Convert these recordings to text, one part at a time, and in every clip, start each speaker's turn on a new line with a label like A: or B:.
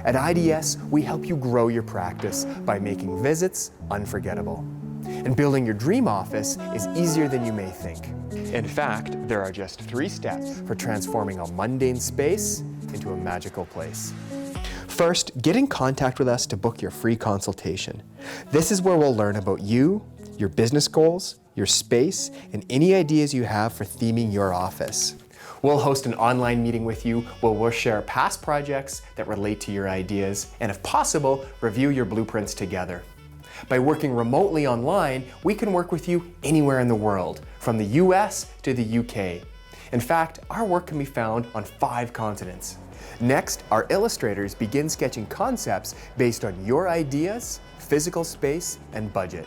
A: At IDS, we help you grow your practice by making visits unforgettable. And building your dream office is easier than you may think. In fact, there are just 3 steps for transforming a mundane space into a magical place. First, get in contact with us to book your free consultation. This is where we'll learn about you, your business goals, your space, and any ideas you have for theming your office. We'll host an online meeting with you where we'll share past projects that relate to your ideas and, if possible, review your blueprints together. By working remotely online, we can work with you anywhere in the world, from the US to the UK. In fact, our work can be found on 5 continents. Next, our illustrators begin sketching concepts based on your ideas, physical space, and budget.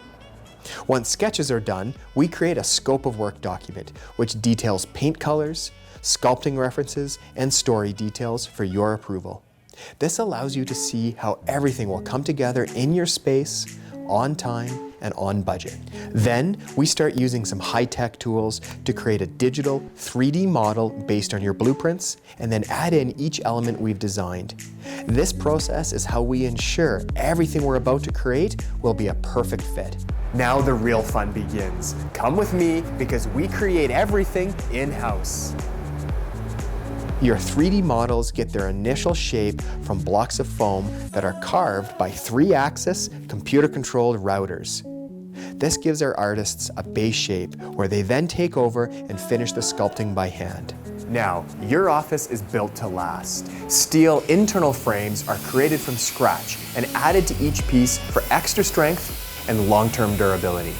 A: Once sketches are done, we create a scope of work document, which details paint colors, sculpting references, and story details for your approval. This allows you to see how everything will come together in your space, on time, and on budget. Then, we start using some high-tech tools to create a digital 3D model based on your blueprints, and then add in each element we've designed. This process is how we ensure everything we're about to create will be a perfect fit. Now the real fun begins. Come with me because we create everything in-house. Your 3D models get their initial shape from blocks of foam that are carved by 3-axis, computer-controlled routers. This gives our artists a base shape where they then take over and finish the sculpting by hand. Now, your office is built to last. Steel internal frames are created from scratch and added to each piece for extra strength and long-term durability.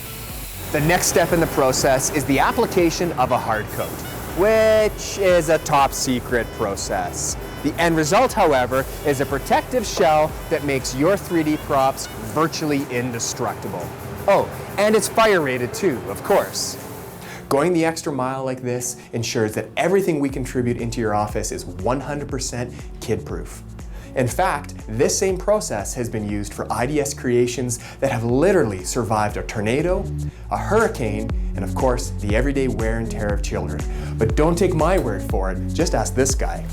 A: The next step in the process is the application of a hard coat, which is a top secret process. The end result, however, is a protective shell that makes your 3D props virtually indestructible. Oh, and it's fire rated too, of course. Going the extra mile like this ensures that everything we contribute into your office is 100% kid-proof. In fact, this same process has been used for IDS creations that have literally survived a tornado, a hurricane, and of course, the everyday wear and tear of children. But don't take my word for it, just ask this guy.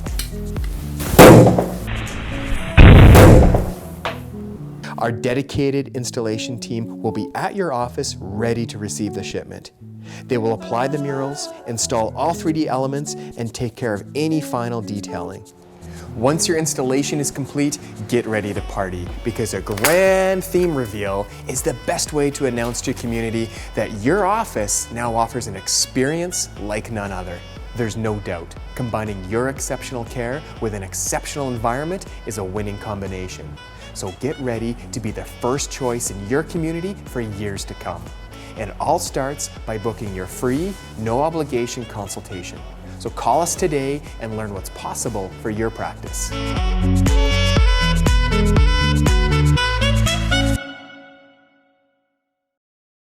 A: Our dedicated installation team will be at your office ready to receive the shipment. They will apply the murals, install all 3D elements, and take care of any final detailing. Once your installation is complete, get ready to party, because a grand theme reveal is the best way to announce to your community that your office now offers an experience like none other. There's no doubt, combining your exceptional care with an exceptional environment is a winning combination. So get ready to be the first choice in your community for years to come. And it all starts by booking your free, no obligation consultation. So call us today and learn what's possible for your practice.